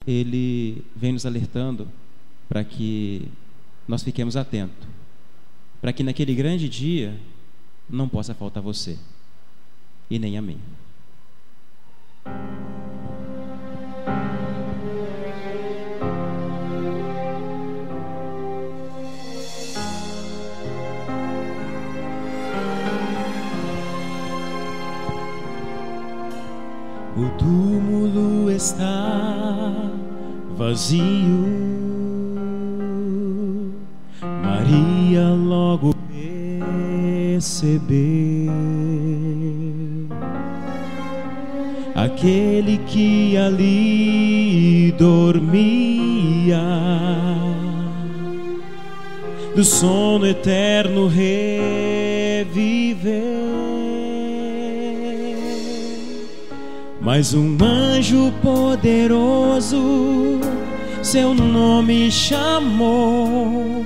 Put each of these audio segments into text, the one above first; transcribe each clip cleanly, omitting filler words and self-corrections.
ele vem nos alertando para que nós fiquemos atentos, para que naquele grande dia não possa faltar você e nem a mim. O túmulo está vazio, Maria logo percebeu aquele que ali dormia, do sono eterno reviveu. Mas um anjo poderoso seu nome chamou,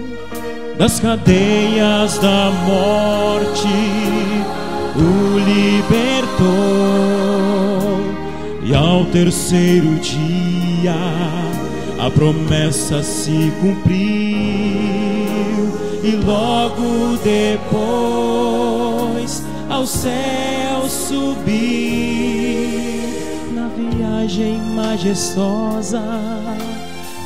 das cadeias da morte o libertou, e ao terceiro dia a promessa se cumpriu, e logo depois ao céu subiu. Viagem majestosa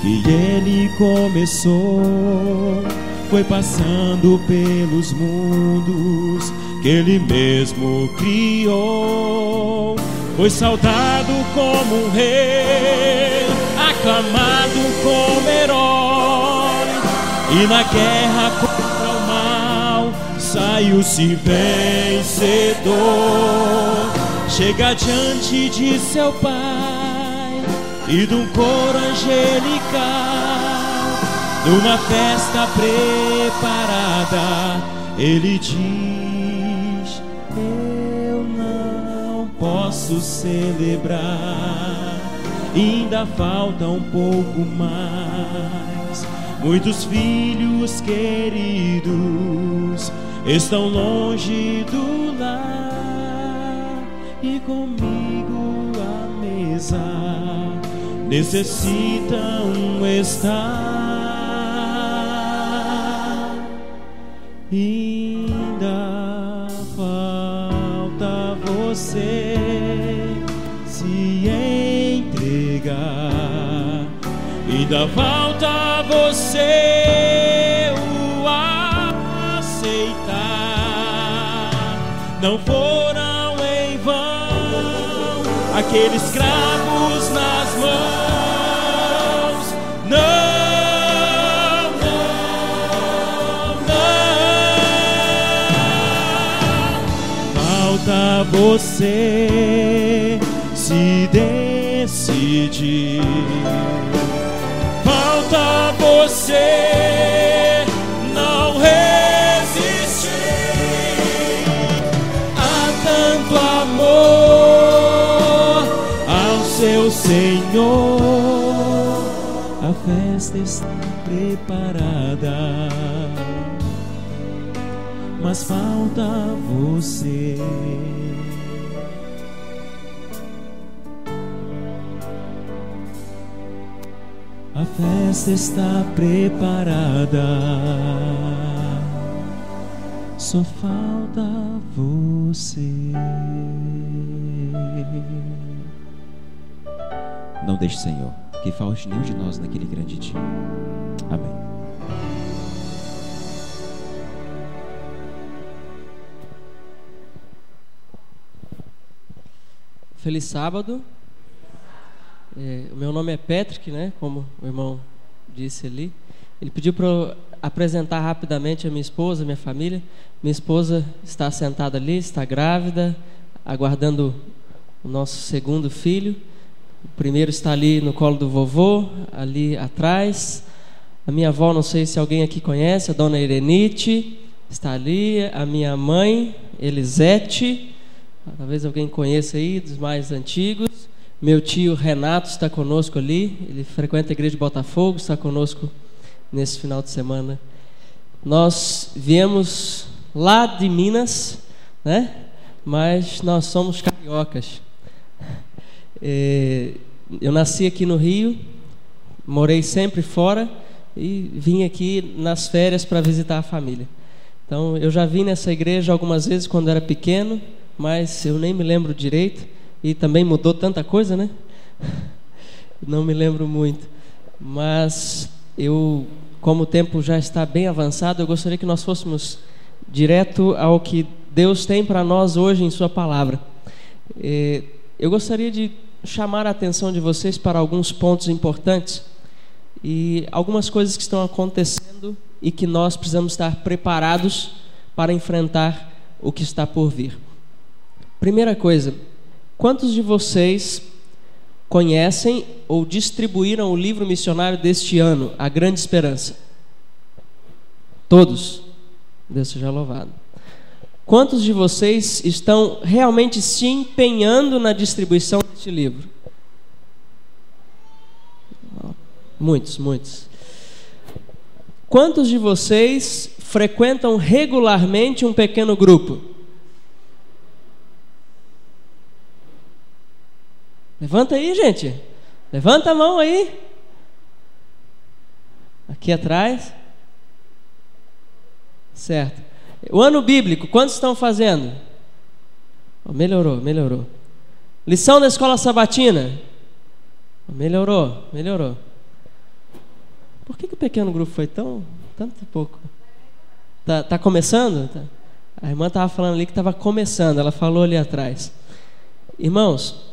que ele começou, foi passando pelos mundos que ele mesmo criou, foi saudado como um rei, aclamado como herói, e na guerra contra o mal saiu-se vencedor. Chega diante de seu Pai e de um coro angelical, numa festa preparada, ele diz: eu não posso celebrar, ainda falta um pouco mais. Muitos filhos queridos estão longe do lar, e comigo à mesa necessitam estar. Ainda falta você se entregar, ainda falta você o aceitar. Não foram aqueles cravos nas mãos, não, não, não. Falta você se decidir, falta você não resistir a tanto amor seu Senhor. A festa está preparada, mas falta você. A festa está preparada, só falta você. Não deixe, Senhor, que falte nenhum de nós naquele grande dia. Amém. Feliz sábado. O meu nome é Patrick, né? Como o irmão disse ali. Ele pediu para eu apresentar rapidamente a minha esposa, minha família. Minha esposa está sentada ali, está grávida, aguardando o nosso segundo filho. O primeiro está ali no colo do vovô, ali atrás. A minha avó, não sei se alguém aqui conhece, a dona Irenite, está ali. A minha mãe, Elisete, talvez alguém conheça aí, dos mais antigos. Meu tio Renato está conosco ali, ele frequenta a igreja de Botafogo, está conosco nesse final de semana. Nós viemos lá de Minas, né? Mas nós somos cariocas. Eu nasci aqui no Rio, morei sempre fora e vim aqui nas férias para visitar a família. Então, eu já vim nessa igreja algumas vezes quando era pequeno, mas eu nem me lembro direito, e também mudou tanta coisa, né? Não me lembro muito. Mas como o tempo já está bem avançado, eu gostaria que nós fôssemos direto ao que Deus tem para nós hoje em sua palavra. Eu gostaria de chamar a atenção de vocês para alguns pontos importantes e algumas coisas que estão acontecendo e que nós precisamos estar preparados para enfrentar o que está por vir. Primeira coisa, quantos de vocês conhecem ou distribuíram o livro missionário deste ano, A Grande Esperança? Todos? Deus seja louvado. Quantos de vocês estão realmente se empenhando na distribuição deste livro? Muitos. Quantos de vocês frequentam regularmente um pequeno grupo? Levanta aí, gente. Levanta a mão aí. Aqui atrás. Certo. O ano bíblico, quantos estão fazendo? Melhorou. Lição da escola sabatina? Melhorou. Por que o pequeno grupo foi tanto pouco? Tá começando? Tá. A irmã estava falando ali que estava começando, ela falou ali atrás. Irmãos,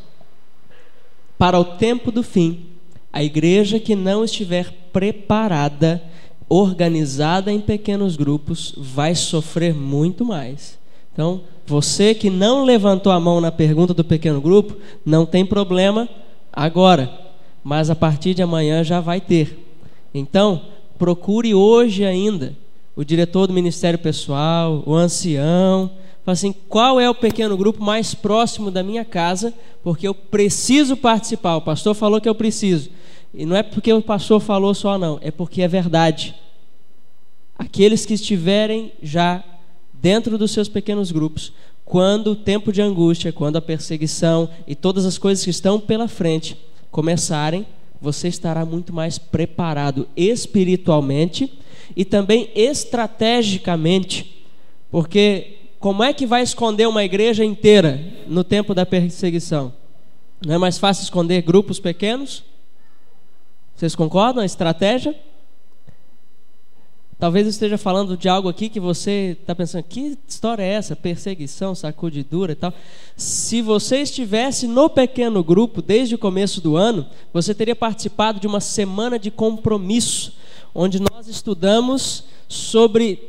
para o tempo do fim, a igreja que não estiver preparada, organizada em pequenos grupos, vai sofrer muito mais. Então, você que não levantou a mão na pergunta do pequeno grupo, não tem problema agora, mas a partir de amanhã já vai ter. Então, procure hoje ainda o diretor do Ministério Pessoal, o ancião, fala assim, qual é o pequeno grupo mais próximo da minha casa, porque eu preciso participar. O pastor falou que eu preciso. E não é porque o pastor falou só não, é porque é verdade. Aqueles que estiverem já dentro dos seus pequenos grupos, quando o tempo de angústia, quando a perseguição e todas as coisas que estão pela frente começarem, você estará muito mais preparado espiritualmente e também estrategicamente, porque como é que vai esconder uma igreja inteira no tempo da perseguição? Não é mais fácil esconder grupos pequenos? Vocês concordam? A estratégia? Talvez eu esteja falando de algo aqui que você está pensando, que história é essa? Perseguição, sacudidura e tal. Se você estivesse no pequeno grupo desde o começo do ano, você teria participado de uma semana de compromisso, onde nós estudamos sobre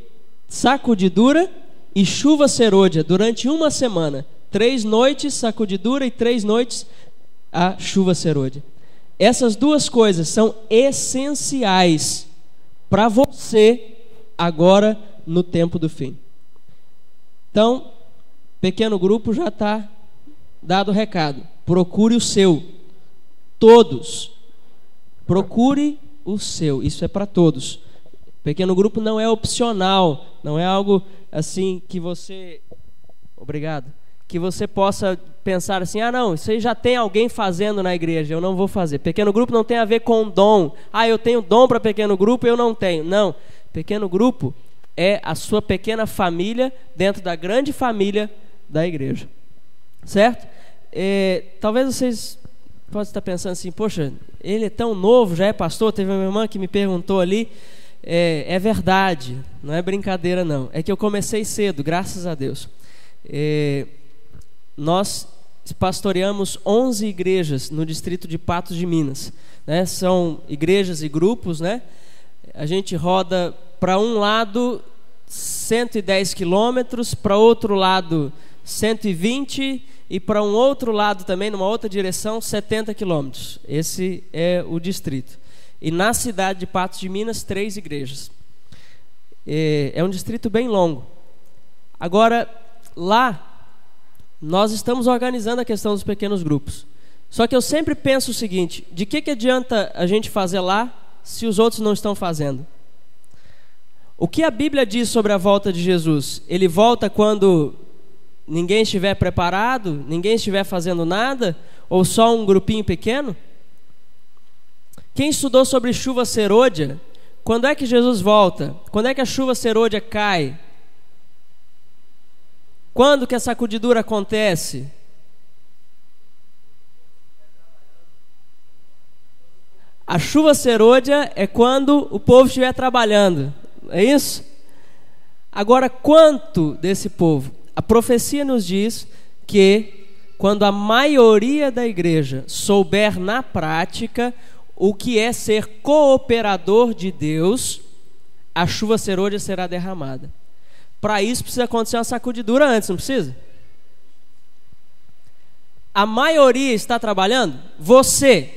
sacudidura e chuva serôdia durante uma semana. 3 noites sacudidura e 3 noites a chuva serôdia. Essas duas coisas são essenciais para você agora no tempo do fim. Então, pequeno grupo já está dado o recado. Procure o seu. Todos. Procure o seu. Isso é para todos. Pequeno grupo não é opcional. Não é algo assim que você... Obrigado. Que você possa pensar assim, não, isso aí já tem alguém fazendo na igreja, eu não vou fazer. Pequeno grupo não tem a ver com dom. Eu tenho dom para pequeno grupo, eu não tenho. Não, pequeno grupo é a sua pequena família dentro da grande família da igreja. Certo? Talvez vocês possam estar pensando assim, poxa, ele é tão novo, já é pastor, teve uma irmã que me perguntou ali. É verdade, não é brincadeira não. É que eu comecei cedo, graças a Deus. Nós pastoreamos 11 igrejas no distrito de Patos de Minas, né? São igrejas e grupos, né? A gente roda para um lado 110 quilômetros, para outro lado 120 e para um outro lado também, numa outra direção, 70 quilômetros. Esse é o distrito. E na cidade de Patos de Minas, 3 igrejas. É um distrito bem longo. Agora, lá nós estamos organizando a questão dos pequenos grupos. Só que eu sempre penso o seguinte, de que adianta a gente fazer lá se os outros não estão fazendo? O que a Bíblia diz sobre a volta de Jesus? Ele volta quando ninguém estiver preparado, ninguém estiver fazendo nada, ou só um grupinho pequeno? Quem estudou sobre chuva serôdia, quando é que Jesus volta? Quando é que a chuva serôdia cai? Quando que a sacudidura acontece? A chuva serôdia é quando o povo estiver trabalhando, é isso? Agora, quanto desse povo? A profecia nos diz que quando a maioria da igreja souber na prática o que é ser cooperador de Deus, a chuva serôdia será derramada. Para isso precisa acontecer uma sacudidura antes, não precisa? A maioria está trabalhando? Você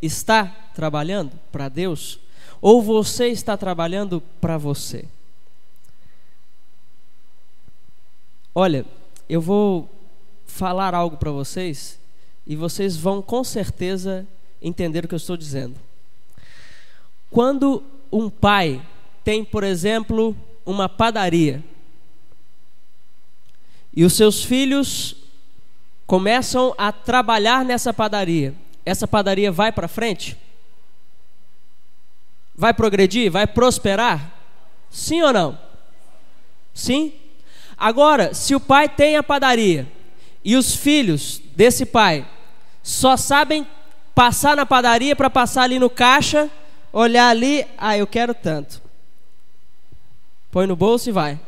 está trabalhando para Deus? Ou você está trabalhando para você? Olha, eu vou falar algo para vocês e vocês vão com certeza entender o que eu estou dizendo. Quando um pai tem, por exemplo, uma padaria e os seus filhos começam a trabalhar nessa padaria, essa padaria vai para frente? Vai progredir? Vai prosperar? Sim ou não? Sim? Agora, se o pai tem a padaria e os filhos desse pai só sabem passar na padaria para passar ali no caixa, olhar ali, eu quero tanto. Põe no bolso e vai.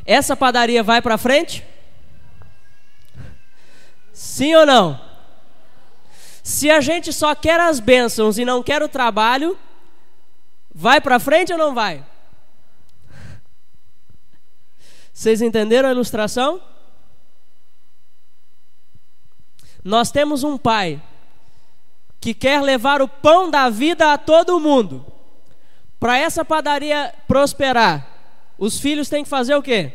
Essa padaria vai para frente? Sim ou não? Se a gente só quer as bênçãos e não quer o trabalho, vai para frente ou não vai? Vocês entenderam a ilustração? Nós temos um pai que quer levar o pão da vida a todo mundo. Para essa padaria prosperar, os filhos têm que fazer o quê?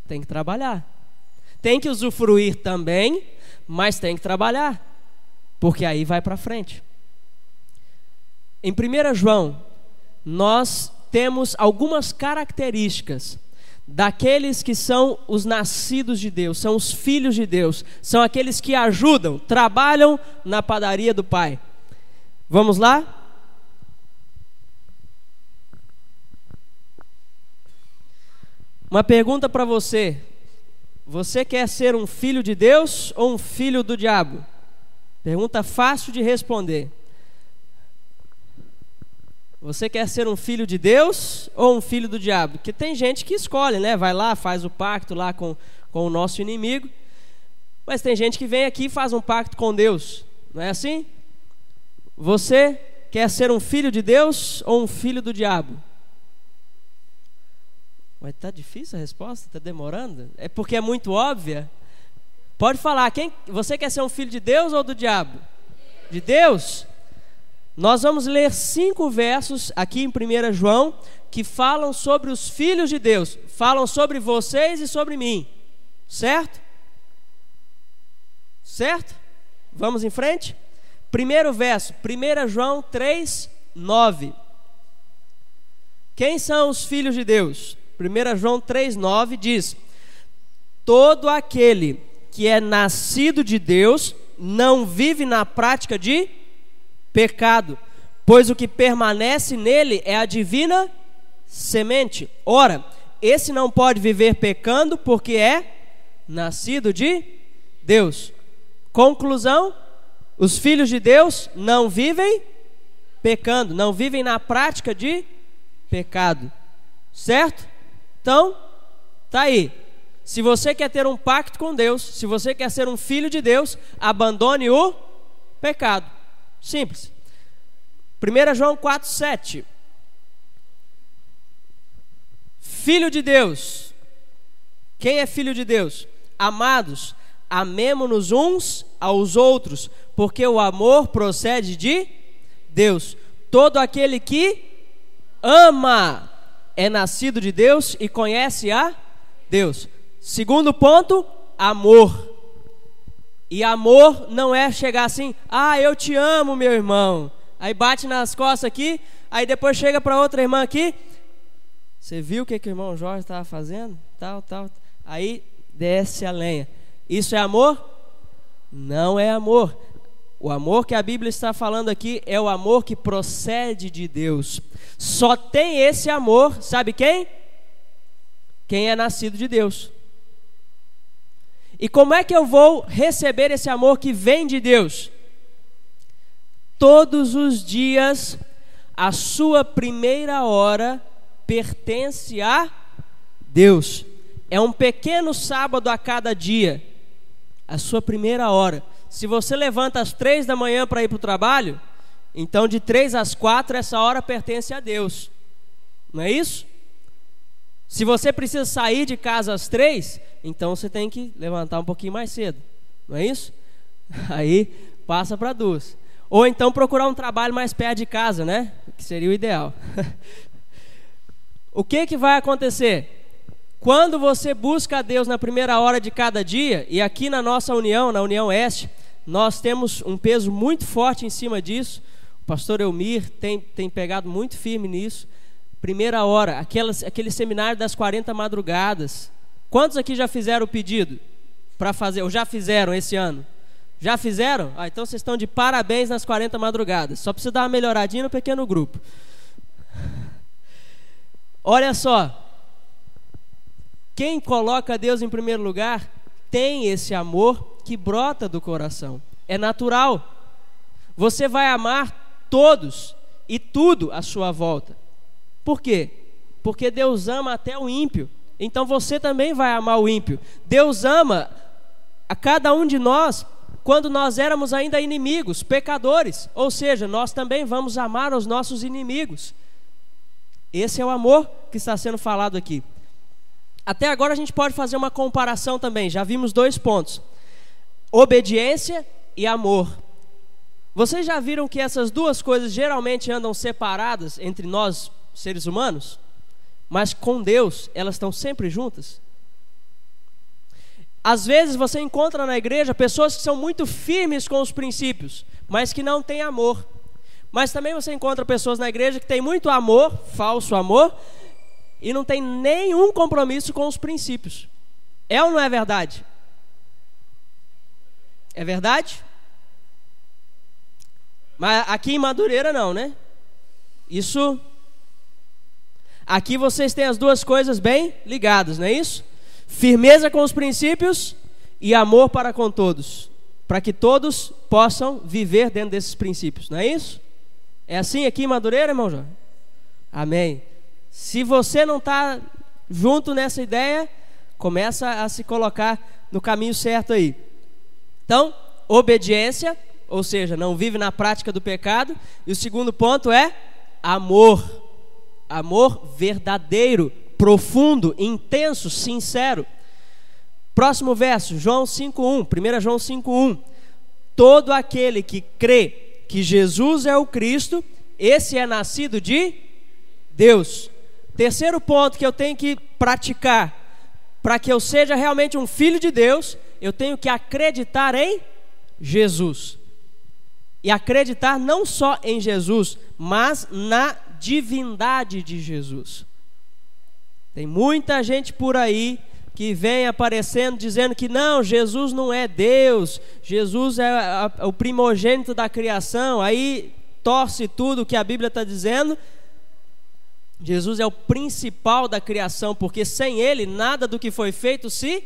Tem que trabalhar. Tem que usufruir também, mas tem que trabalhar, porque aí vai para frente. Em 1 João, nós temos algumas características daqueles que são os nascidos de Deus, são os filhos de Deus, são aqueles que ajudam, trabalham na padaria do Pai. Vamos lá? Uma pergunta para você: você quer ser um filho de Deus ou um filho do diabo? Pergunta fácil de responder. Você quer ser um filho de Deus ou um filho do diabo? Porque tem gente que escolhe, né? Vai lá, faz o pacto lá com o nosso inimigo. Mas tem gente que vem aqui e faz um pacto com Deus. Não é assim? Você quer ser um filho de Deus ou um filho do diabo? Mas tá difícil a resposta? Tá demorando? É porque é muito óbvia? Pode falar. Você quer ser um filho de Deus ou do diabo? De Deus? Nós vamos ler 5 versos aqui em 1 João que falam sobre os filhos de Deus, falam sobre vocês e sobre mim, certo? Certo? Vamos em frente? Primeiro verso, 1 João 3, 9. Quem são os filhos de Deus? 1 João 3, 9 diz: todo aquele que é nascido de Deus não vive na prática de pecado, pois o que permanece nele é a divina semente. Ora, esse não pode viver pecando porque é nascido de Deus. Conclusão: os filhos de Deus não vivem pecando, não vivem na prática de pecado, certo? Então, tá aí. Se você quer ter um pacto com Deus, se você quer ser um filho de Deus, abandone o pecado. Simples. 1 João 4, 7. Filho de Deus. Quem é filho de Deus? Amados, amemo-nos uns aos outros, porque o amor procede de Deus. Todo aquele que ama é nascido de Deus e conhece a Deus. Segundo ponto, amor. E amor não é chegar assim: eu te amo, meu irmão. Aí bate nas costas aqui, aí depois chega para outra irmã aqui: você viu o que o irmão Jorge estava fazendo? Tal. Aí desce a lenha. Isso é amor? Não é amor. O amor que a Bíblia está falando aqui é o amor que procede de Deus. Só tem esse amor, sabe quem? Quem é nascido de Deus. E como é que eu vou receber esse amor que vem de Deus? Todos os dias, a sua primeira hora pertence a Deus. É um pequeno sábado a cada dia, a sua primeira hora. Se você levanta às 3 da manhã para ir para o trabalho, então de 3 às 4 essa hora pertence a Deus. Não é isso? Se você precisa sair de casa às 3, então você tem que levantar um pouquinho mais cedo. Não é isso? Aí passa para 2. Ou então procurar um trabalho mais perto de casa, né? Que seria o ideal. O que vai acontecer? Quando você busca a Deus na primeira hora de cada dia, e aqui na nossa união, na União Oeste, nós temos um peso muito forte em cima disso. O pastor Elmir tem pegado muito firme nisso. Primeira hora, aquele seminário das 40 madrugadas. Quantos aqui já fizeram o pedido para fazer, ou já fizeram esse ano? Já fizeram? Então vocês estão de parabéns nas 40 madrugadas. Só precisa dar uma melhoradinha no pequeno grupo. Olha só. Quem coloca Deus em primeiro lugar tem esse amor que brota do coração. É natural. Você vai amar todos e tudo à sua volta. Por quê? Porque Deus ama até o ímpio. Então você também vai amar o ímpio. Deus ama a cada um de nós quando nós éramos ainda inimigos, pecadores. Ou seja, nós também vamos amar os nossos inimigos. Esse é o amor que está sendo falado aqui. Até agora a gente pode fazer uma comparação também. Já vimos 2 pontos: obediência e amor. Vocês já viram que essas duas coisas geralmente andam separadas entre nós, seres humanos? Mas com Deus elas estão sempre juntas. Às vezes você encontra na igreja pessoas que são muito firmes com os princípios, mas que não têm amor. Mas também você encontra pessoas na igreja que têm muito amor, falso amor, e não tem nenhum compromisso com os princípios. É ou não é verdade? É verdade? Mas aqui em Madureira não, né? Isso... Aqui vocês têm as duas coisas bem ligadas, não é isso? Firmeza com os princípios e amor para com todos, para que todos possam viver dentro desses princípios, não é isso? É assim aqui em Madureira, irmão João? Amém. Se você não está junto nessa ideia, começa a se colocar no caminho certo aí. Então, obediência, ou seja, não vive na prática do pecado. E o segundo ponto é amor. Amor verdadeiro, profundo, intenso, sincero. Próximo verso, João 5:1, 1 João 5:1. Todo aquele que crê que Jesus é o Cristo, esse é nascido de Deus. Terceiro ponto que eu tenho que praticar, para que eu seja realmente um filho de Deus, eu tenho que acreditar em Jesus. E acreditar não só em Jesus, mas na divindade de Jesus. Tem muita gente por aí que vem aparecendo dizendo que não, Jesus não é Deus, Jesus é o primogênito da criação, aí torce tudo que a Bíblia está dizendo. Jesus é o principal da criação, porque sem Ele nada do que foi feito se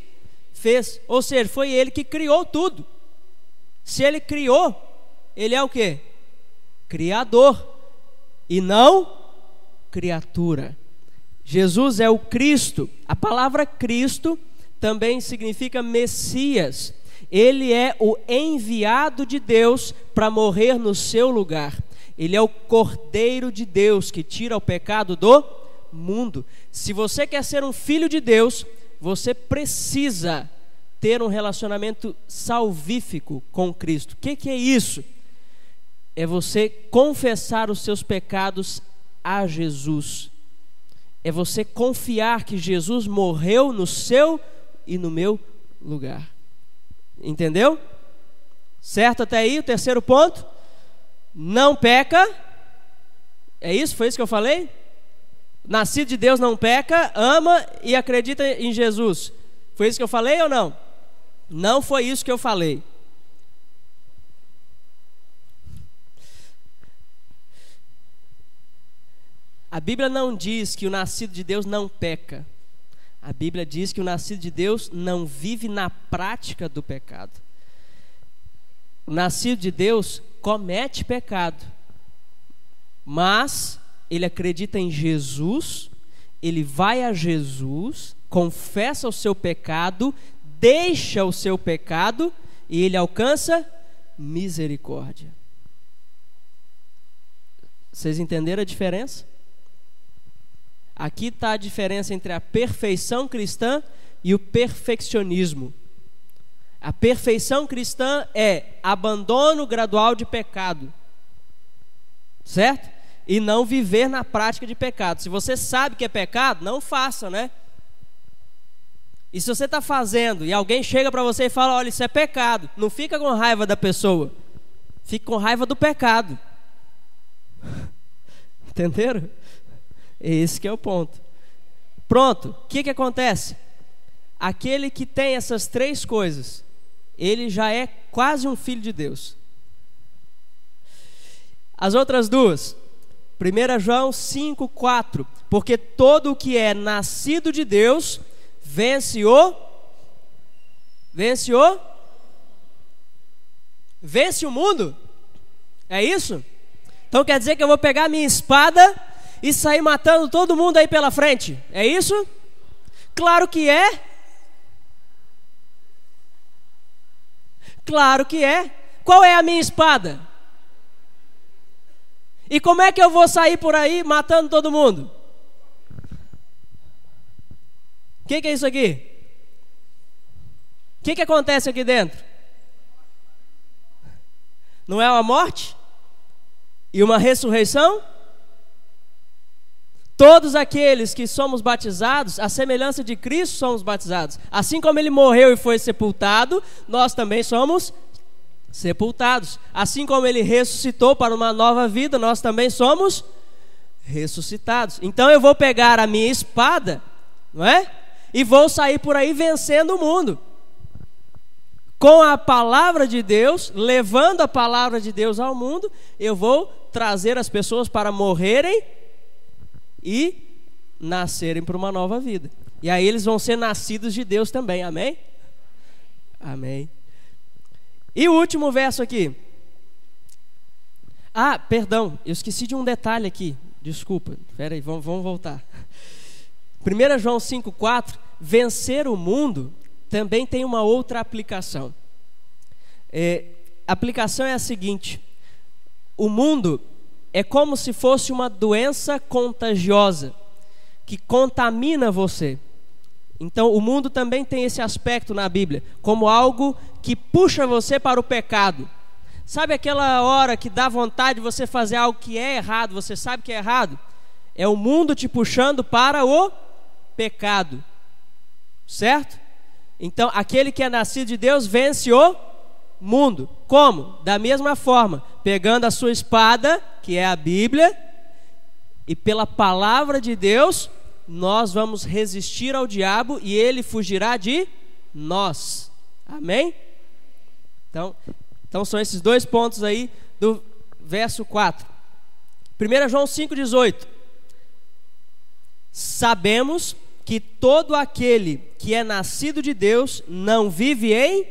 fez. Ou seja, foi Ele que criou tudo. Se Ele criou, Ele é o quê? Criador e não criatura. Jesus é o Cristo. A palavra Cristo também significa Messias. Ele é o enviado de Deus para morrer no seu lugar. Ele é o Cordeiro de Deus que tira o pecado do mundo. Se você quer ser um filho de Deus, você precisa ter um relacionamento salvífico com Cristo. O que é isso? É você confessar os seus pecados a Jesus. É você confiar que Jesus morreu no seu e no meu lugar. Entendeu? Certo até aí? O terceiro ponto. Não peca. É isso? Foi isso que eu falei? Nascido de Deus não peca, ama e acredita em Jesus. Foi isso que eu falei ou não? Não foi isso que eu falei. A Bíblia não diz que o nascido de Deus não peca. A Bíblia diz que o nascido de Deus não vive na prática do pecado. O nascido de Deus comete pecado, mas ele acredita em Jesus, ele vai a Jesus, confessa o seu pecado, deixa o seu pecado e ele alcança misericórdia. Vocês entenderam a diferença? Aqui está a diferença entre a perfeição cristã e o perfeccionismo. A perfeição cristã é abandono gradual de pecado, certo? E não viver na prática de pecado. Se você sabe que é pecado, não faça, né? E se você está fazendo e alguém chega para você e fala, olha, isso é pecado, não fica com raiva da pessoa, fica com raiva do pecado. Entenderam? Esse que é o ponto. Pronto, o que acontece? Aquele que tem essas três coisas, ele já é quase um filho de Deus. As outras duas, 1 João 5,4: porque todo o que é nascido de Deus vence o mundo. É isso? Então quer dizer que eu vou pegar minha espada e sair matando todo mundo aí pela frente? É isso? Claro que é. Claro que é. Qual é a minha espada? E como é que eu vou sair por aí matando todo mundo? O que é isso aqui? O que acontece aqui dentro? Não é uma morte? E uma ressurreição? Todos aqueles que somos batizados, à semelhança de Cristo somos batizados. Assim como ele morreu e foi sepultado, nós também somos sepultados. Assim como ele ressuscitou para uma nova vida, nós também somos ressuscitados. Então eu vou pegar a minha espada, não é? E vou sair por aí vencendo o mundo. Com a palavra de Deus, levando a palavra de Deus ao mundo, eu vou trazer as pessoas para morrerem e nascerem para uma nova vida. E aí eles vão ser nascidos de Deus também, amém? Amém. E o último verso aqui. Ah, perdão, eu esqueci de um detalhe aqui. Desculpa, espera aí, vamos voltar. 1 João 5,4: vencer o mundo também tem uma outra aplicação. A aplicação é a seguinte: o mundo é como se fosse uma doença contagiosa que contamina você. Então o mundo também tem esse aspecto na Bíblia, como algo que puxa você para o pecado. Sabe aquela hora que dá vontade de você fazer algo que é errado, você sabe que é errado? É o mundo te puxando para o pecado, certo? Então aquele que é nascido de Deus vence o mundo. Como? Da mesma forma, pegando a sua espada, que é a Bíblia, e pela palavra de Deus nós vamos resistir ao diabo e ele fugirá de nós. Amém? Então são esses dois pontos aí do verso 4. 1 João 5,18: sabemos que todo aquele que é nascido de Deus não vive em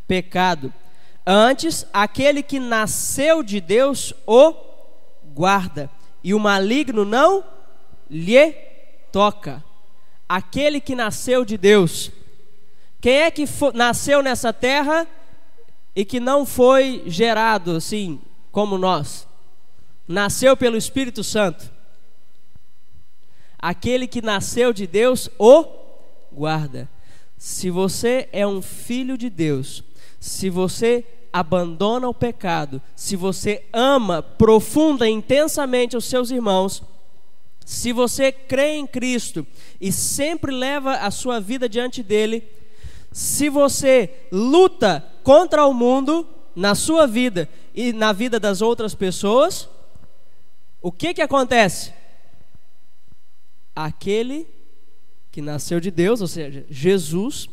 pecado. Antes, aquele que nasceu de Deus o guarda, e o maligno não lhe toca. Aquele que nasceu de Deus. Quem é que nasceu nessa terra e que não foi gerado assim como nós? Nasceu pelo Espírito Santo. Aquele que nasceu de Deus o guarda. Se você é um filho de Deus, se você abandona o pecado, se você ama profunda e intensamente os seus irmãos, se você crê em Cristo e sempre leva a sua vida diante dele, se você luta contra o mundo na sua vida e na vida das outras pessoas, o que acontece? Aquele que nasceu de Deus, ou seja, Jesus,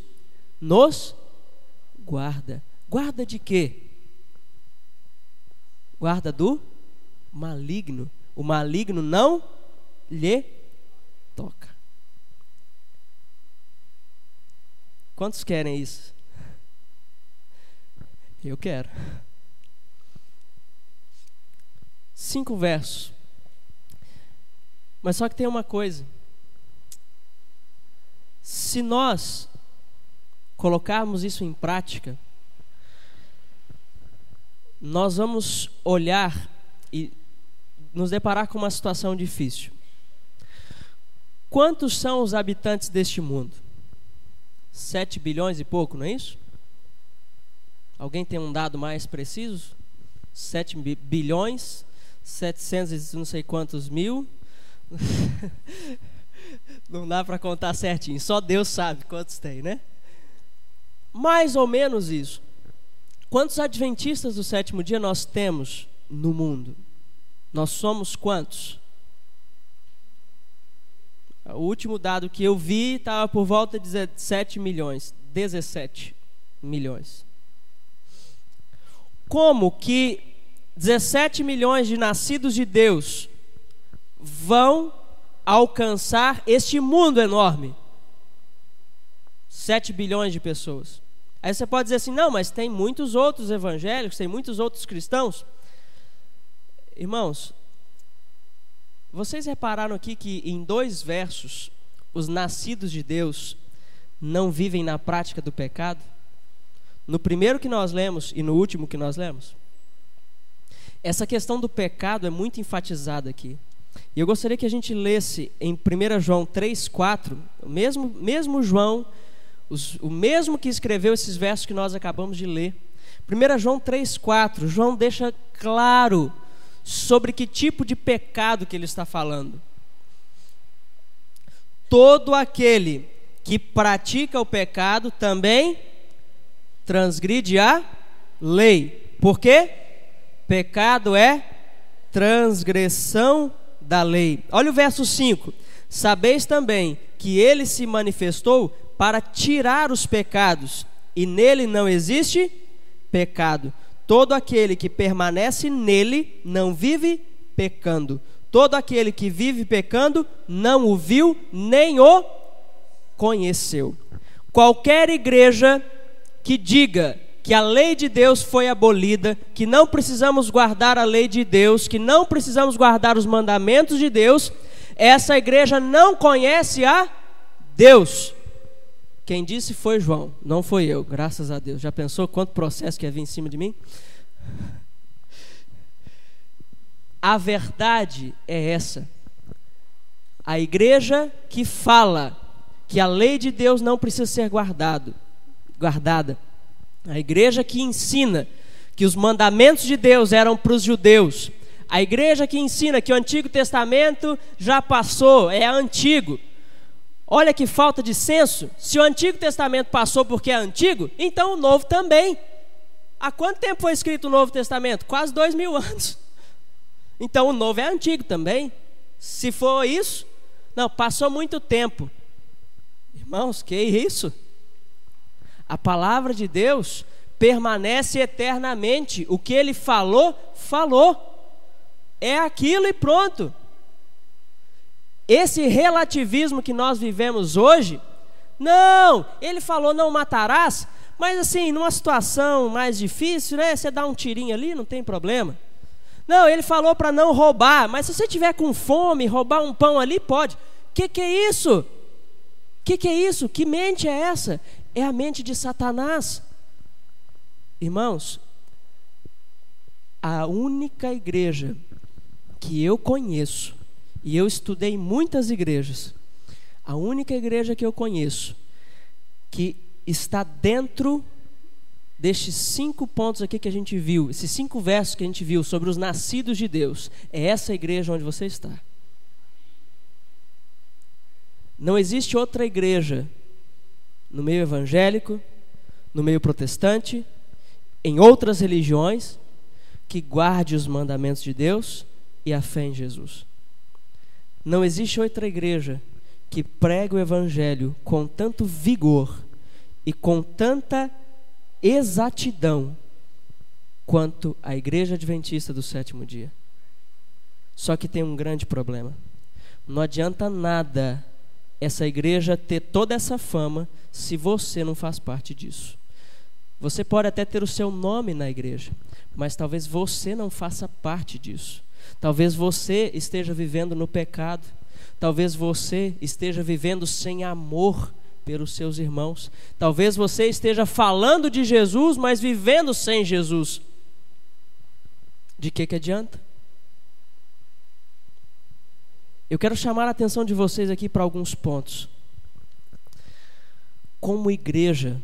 nos guarda. Guarda de quê? Guarda do maligno. o maligno não lhe toca. Quantos querem isso? Eu quero. 5 versos. Mas só que tem uma coisa. Se nós colocarmos isso em prática, nós vamos olhar e nos deparar com uma situação difícil. Quantos são os habitantes deste mundo? 7 bilhões e pouco, não é isso? Alguém tem um dado mais preciso? 7 bilhões, 700 e não sei quantos mil. Não dá para contar certinho, só Deus sabe quantos tem, né? Mais ou menos isso. Quantos adventistas do sétimo dia nós temos no mundo? Nós somos quantos? O último dado que eu vi estava por volta de 17 milhões. Como que 17 milhões de nascidos de Deus vão alcançar este mundo enorme? 7 bilhões de pessoas. Aí você pode dizer assim, não, mas tem muitos outros evangélicos, tem muitos outros cristãos. Irmãos, vocês repararam aqui que em 2 versos, os nascidos de Deus não vivem na prática do pecado? No primeiro que nós lemos e no último que nós lemos. Essa questão do pecado é muito enfatizada aqui. E eu gostaria que a gente lesse em 1 João 3,4, o mesmo João, o mesmo que escreveu esses versos que nós acabamos de ler. 1 João 3,4, João deixa claro sobre que tipo de pecado que ele está falando. Todo aquele que pratica o pecado também transgride a lei. Por quê? Pecado é transgressão da lei. Olha o verso 5. Sabeis também que ele se manifestou para tirar os pecados, e nele não existe pecado. Todo aquele que permanece nele não vive pecando. Todo aquele que vive pecando não o viu nem o conheceu. Qualquer igreja que diga que a lei de Deus foi abolida, que não precisamos guardar a lei de Deus, que não precisamos guardar os mandamentos de Deus, essa igreja não conhece a Deus. Quem disse foi João, não foi eu, graças a Deus. Já pensou quanto processo que ia vir em cima de mim? A verdade é essa. A igreja que fala que a lei de Deus não precisa ser guardada. A igreja que ensina que os mandamentos de Deus eram para os judeus. A igreja que ensina que o Antigo Testamento já passou, é antigo. Olha que falta de senso. Se o Antigo Testamento passou porque é antigo, então o Novo também. Há quanto tempo foi escrito o Novo Testamento? Quase 2000 anos. Então o Novo é antigo também. Se for isso, não, passou muito tempo. Irmãos, que isso? A palavra de Deus permanece eternamente. O que ele falou, falou. É aquilo e pronto. Esse relativismo que nós vivemos hoje, não, ele falou não matarás, mas assim, numa situação mais difícil, né, você dá um tirinho ali, não tem problema. Não, ele falou para não roubar, mas se você tiver com fome, roubar um pão ali, pode. Que é isso? Que é isso? Que mente é essa? É a mente de Satanás. Irmãos, a única igreja que eu conheço, e eu estudei muitas igrejas, a única igreja que eu conheço que está dentro destes 5 pontos aqui que a gente viu, esses 5 versos que a gente viu sobre os nascidos de Deus, é essa igreja onde você está. Não existe outra igreja no meio evangélico, no meio protestante, em outras religiões, que guarde os mandamentos de Deus e a fé em Jesus. Não existe outra igreja que pregue o evangelho com tanto vigor e com tanta exatidão quanto a Igreja Adventista do Sétimo Dia. Só que tem um grande problema. Não adianta nada essa igreja ter toda essa fama se você não faz parte disso. Você pode até ter o seu nome na igreja, mas talvez você não faça parte disso. Talvez você esteja vivendo no pecado. Talvez você esteja vivendo sem amor pelos seus irmãos. Talvez você esteja falando de Jesus, mas vivendo sem Jesus. De que adianta? Eu quero chamar a atenção de vocês aqui para alguns pontos. Como igreja,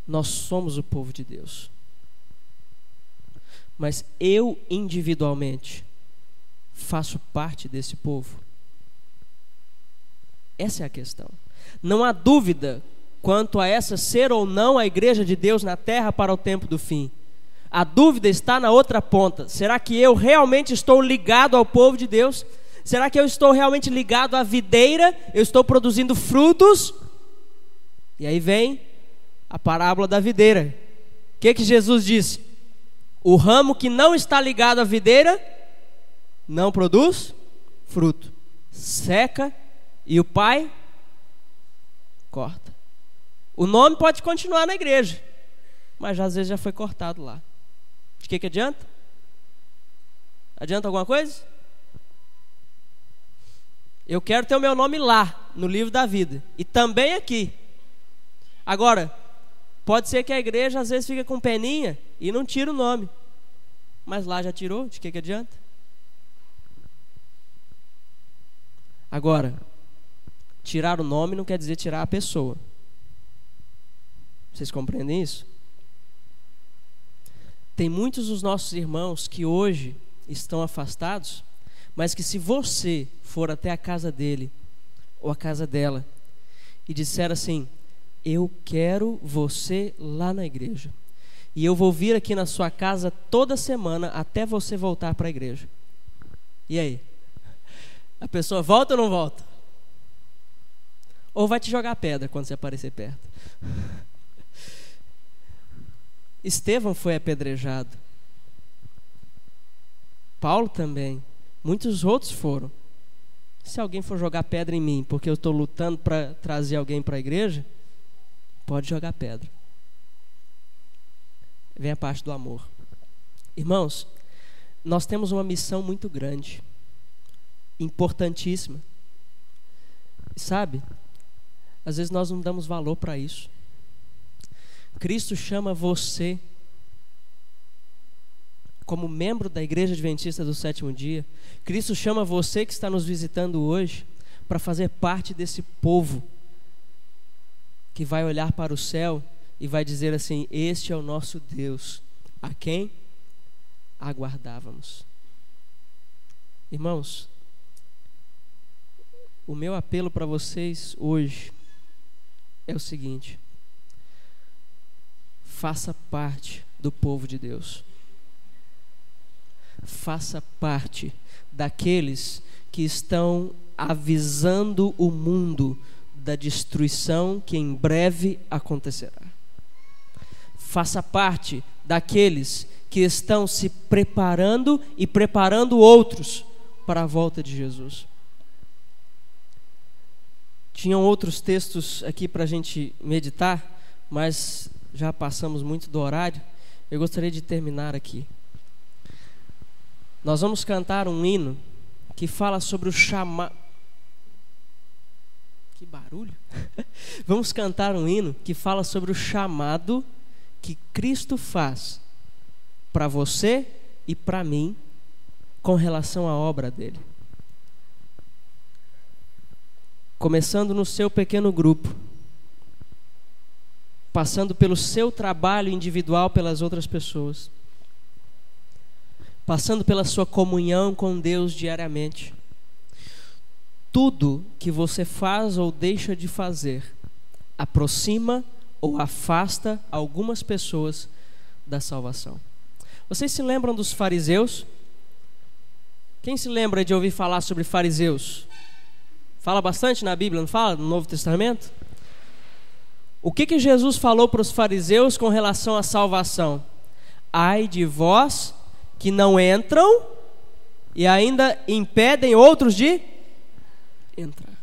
nós somos o povo de Deus. Mas eu individualmente faço parte desse povo? Essa é a questão. Não há dúvida quanto a essa ser ou não a igreja de Deus na terra para o tempo do fim. A dúvida está na outra ponta. Será que eu realmente estou ligado ao povo de Deus? Será que eu estou realmente ligado à videira? Eu estou produzindo frutos? E aí vem a parábola da videira. O que Jesus disse? O ramo que não está ligado à videira não produz fruto. Seca e o pai corta. O nome pode continuar na igreja, mas às vezes já foi cortado lá. De que adianta? Adianta alguma coisa? Eu quero ter o meu nome lá, no livro da vida. E também aqui. Agora, pode ser que a igreja às vezes fica com peninha e não tira o nome. Mas lá já tirou, de que adianta? Agora, tirar o nome não quer dizer tirar a pessoa. Vocês compreendem isso? Tem muitos dos nossos irmãos que hoje estão afastados, mas que se você for até a casa dele ou a casa dela e disser assim: eu quero você lá na igreja e eu vou vir aqui na sua casa toda semana até você voltar para a igreja. E aí? A pessoa volta ou não volta? Ou vai te jogar pedra quando você aparecer perto? Estevão foi apedrejado. Paulo também. Muitos outros foram. Se alguém for jogar pedra em mim porque eu estou lutando para trazer alguém para a igreja, pode jogar pedra. Vem a parte do amor. Irmãos, nós temos uma missão muito grande, importantíssima. Sabe, às vezes nós não damos valor para isso. Cristo chama você, como membro da Igreja Adventista do Sétimo Dia, Cristo chama você que está nos visitando hoje para fazer parte desse povo que vai olhar para o céu e vai dizer assim: este é o nosso Deus, a quem aguardávamos. Irmãos, o meu apelo para vocês hoje é o seguinte: faça parte do povo de Deus. Faça parte daqueles que estão avisando o mundo da destruição que em breve acontecerá. Faça parte daqueles que estão se preparando e preparando outros para a volta de Jesus. Tinham outros textos aqui para a gente meditar, mas já passamos muito do horário. Eu gostaria de terminar aqui. Nós vamos cantar um hino que fala sobre o chamado. Que barulho! Vamos cantar um hino que fala sobre o chamado que Cristo faz para você e para mim com relação à obra dele. Começando no seu pequeno grupo, passando pelo seu trabalho individual pelas outras pessoas, passando pela sua comunhão com Deus diariamente. Tudo que você faz ou deixa de fazer aproxima ou afasta algumas pessoas da salvação. Vocês se lembram dos fariseus? Quem se lembra de ouvir falar sobre fariseus? Fala bastante na Bíblia, não fala? No Novo Testamento? O que Jesus falou para os fariseus com relação à salvação? Ai de vós que não entram e ainda impedem outros de entrar.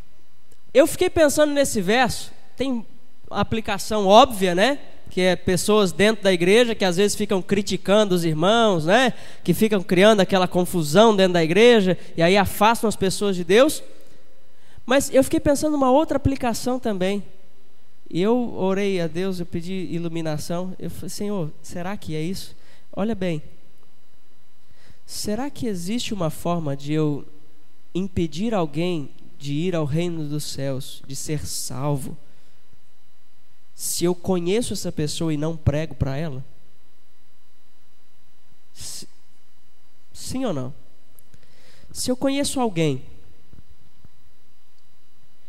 Eu fiquei pensando nesse verso, tem aplicação óbvia, né? Que é pessoas dentro da igreja que às vezes ficam criticando os irmãos, né? Que ficam criando aquela confusão dentro da igreja e aí afastam as pessoas de Deus. Mas eu fiquei pensando numa outra aplicação também. E eu orei a Deus, eu pedi iluminação. Eu falei, Senhor, será que é isso? Olha bem, será que existe uma forma de eu impedir alguém de ir ao reino dos céus, de ser salvo, se eu conheço essa pessoa e não prego para ela? Sim ou não? Se eu conheço alguém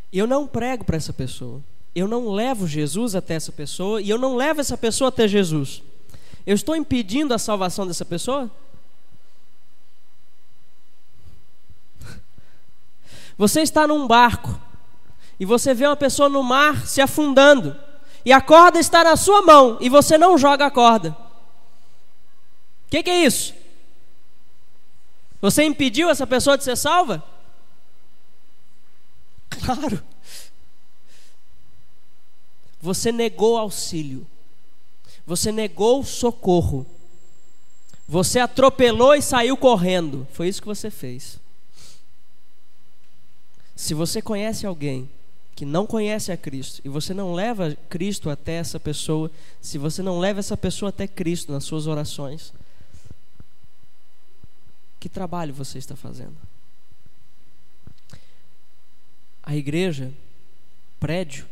e eu não prego para essa pessoa, eu não levo Jesus até essa pessoa e eu não levo essa pessoa até Jesus, eu estou impedindo a salvação dessa pessoa? Você está num barco e você vê uma pessoa no mar se afundando e a corda está na sua mão e você não joga a corda. O que é isso? Você impediu essa pessoa de ser salva? Claro. Você negou auxílio. Você negou socorro. Você atropelou e saiu correndo. Foi isso que você fez. Se você conhece alguém que não conhece a Cristo e você não leva Cristo até essa pessoa, se você não leva essa pessoa até Cristo nas suas orações, que trabalho você está fazendo? A igreja, prédio,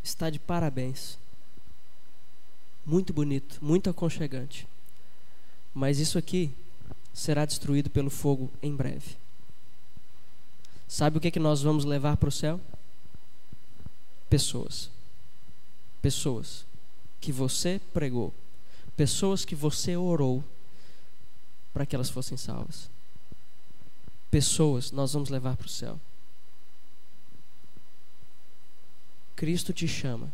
está de parabéns. Muito bonito, muito aconchegante. Mas isso aqui será destruído pelo fogo em breve. Sabe o que nós vamos levar para o céu? Pessoas. Pessoas que você pregou. Pessoas que você orou para que elas fossem salvas. Pessoas nós vamos levar para o céu. Cristo te chama.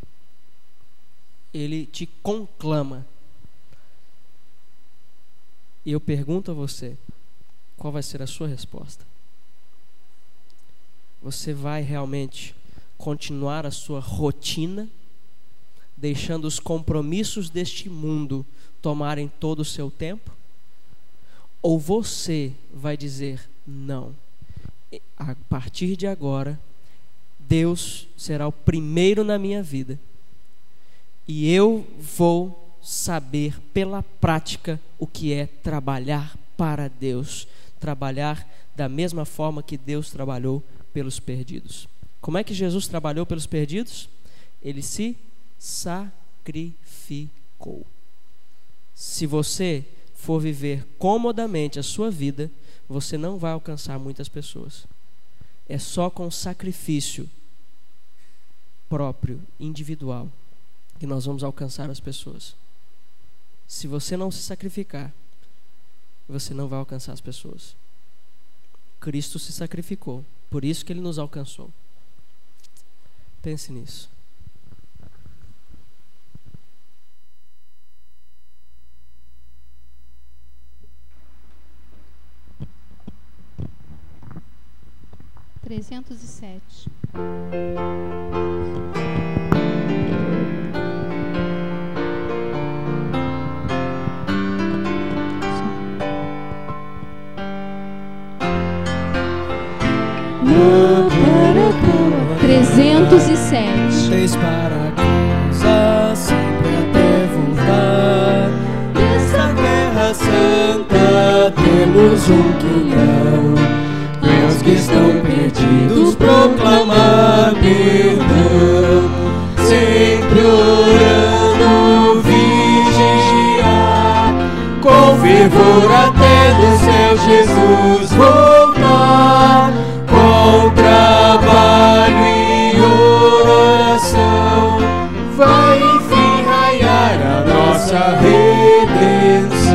Ele te conclama. E eu pergunto a você, qual vai ser a sua resposta? Você vai realmente continuar a sua rotina, deixando os compromissos deste mundo tomarem todo o seu tempo? Ou você vai dizer, não, a partir de agora, Deus será o primeiro na minha vida e eu vou saber pela prática o que é trabalhar para Deus, trabalhar da mesma forma que Deus trabalhou pelos perdidos. Como é que Jesus trabalhou pelos perdidos? Ele se sacrificou. Se você for viver comodamente a sua vida, você não vai alcançar muitas pessoas. É só com sacrifício próprio, individual, que nós vamos alcançar as pessoas. Se você não se sacrificar, você não vai alcançar as pessoas. Cristo se sacrificou, por isso que Ele nos alcançou. Pense nisso. Tens para casa sempre até voltar. Nessa terra santa temos um quinhão, e aos que estão perdidos proclamar perdão. Sempre orando, vigiar, com fervor até do céu Jesus voltar. Com trabalho e oração vai enfim raiar a nossa redenção.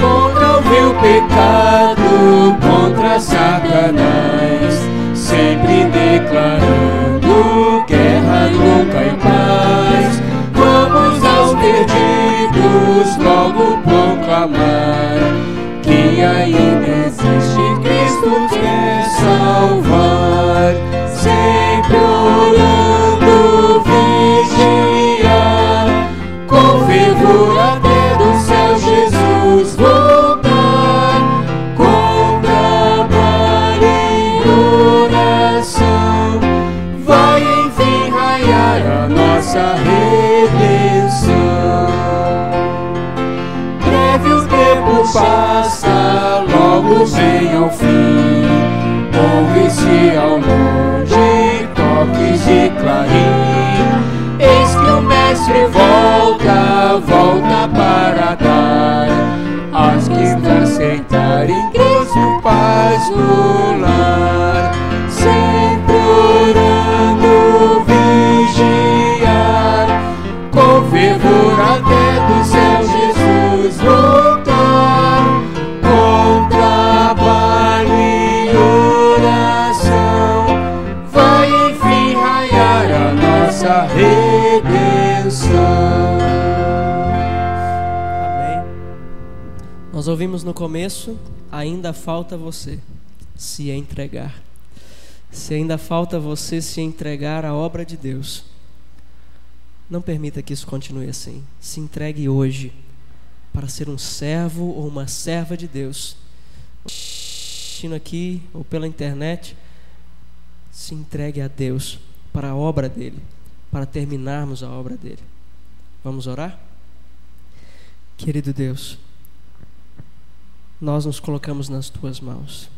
Contra o vil pecado, contra Satanás, sempre declarando guerra, nunca em paz. Vamos aos perdidos logo proclamar que ainda existe Cristo quer salvar. Sempre orando, vigiar, com fervor até do céu Jesus voltar, com trabalho e oração, vai enfim raiar a nossa redenção. Breve o tempo passa, logo vem ao fim, ouve-se ao longe toques de clarim. Eis que o Mestre volta, volta para dar aos que aceitarem Cristo paz no lar. Sempre orando, vigiar, com fervor até do céu Jesus voltar, com trabalho e oração, vai enfim raiar a nossa redenção. Amém. Nós ouvimos no começo: ainda falta você se entregar. Se ainda falta você se entregar à obra de Deus, não permita que isso continue assim. Se entregue hoje para ser um servo ou uma serva de Deus. Assistindo aqui ou pela internet, se entregue a Deus para a obra dele, para terminarmos a obra dele. Vamos orar? Querido Deus, nós nos colocamos nas tuas mãos.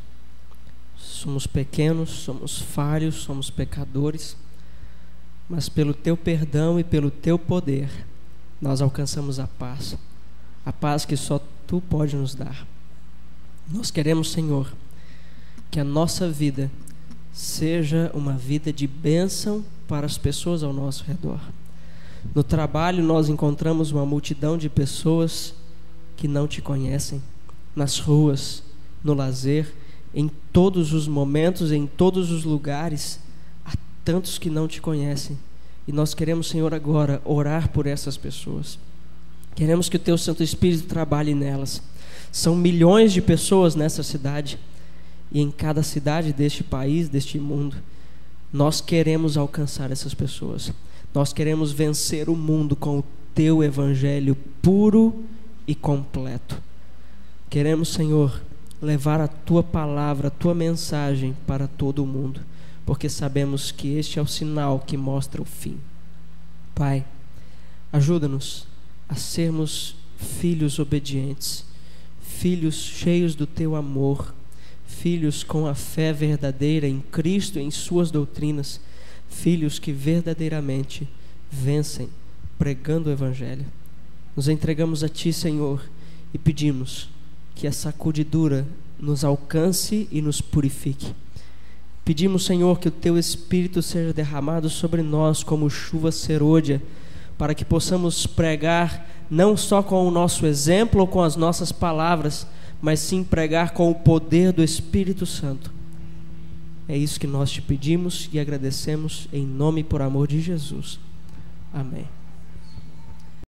Somos pequenos, somos falhos, somos pecadores, mas pelo teu perdão e pelo teu poder nós alcançamos a paz que só tu pode nos dar. Nós queremos, Senhor, que a nossa vida seja uma vida de bênção para as pessoas ao nosso redor. No trabalho nós encontramos uma multidão de pessoas que não te conhecem, nas ruas, no lazer, em todos os momentos, em todos os lugares, há tantos que não te conhecem. E nós queremos, Senhor, agora orar por essas pessoas. Queremos que o teu Santo Espírito trabalhe nelas. São milhões de pessoas nessa cidade, e em cada cidade deste país, deste mundo, nós queremos alcançar essas pessoas. Nós queremos vencer o mundo com o teu evangelho puro e completo. Queremos, Senhor, levar a tua palavra, a tua mensagem para todo o mundo, porque sabemos que este é o sinal que mostra o fim. Pai, ajuda-nos a sermos filhos obedientes, filhos cheios do teu amor, filhos com a fé verdadeira em Cristo e em suas doutrinas, filhos que verdadeiramente vencem pregando o evangelho. Nos entregamos a ti, Senhor, e pedimos que a sacudidura nos alcance e nos purifique. Pedimos, Senhor, que o teu Espírito seja derramado sobre nós como chuva serôdia, para que possamos pregar não só com o nosso exemplo ou com as nossas palavras, mas sim pregar com o poder do Espírito Santo. É isso que nós te pedimos e agradecemos em nome e por amor de Jesus. Amém.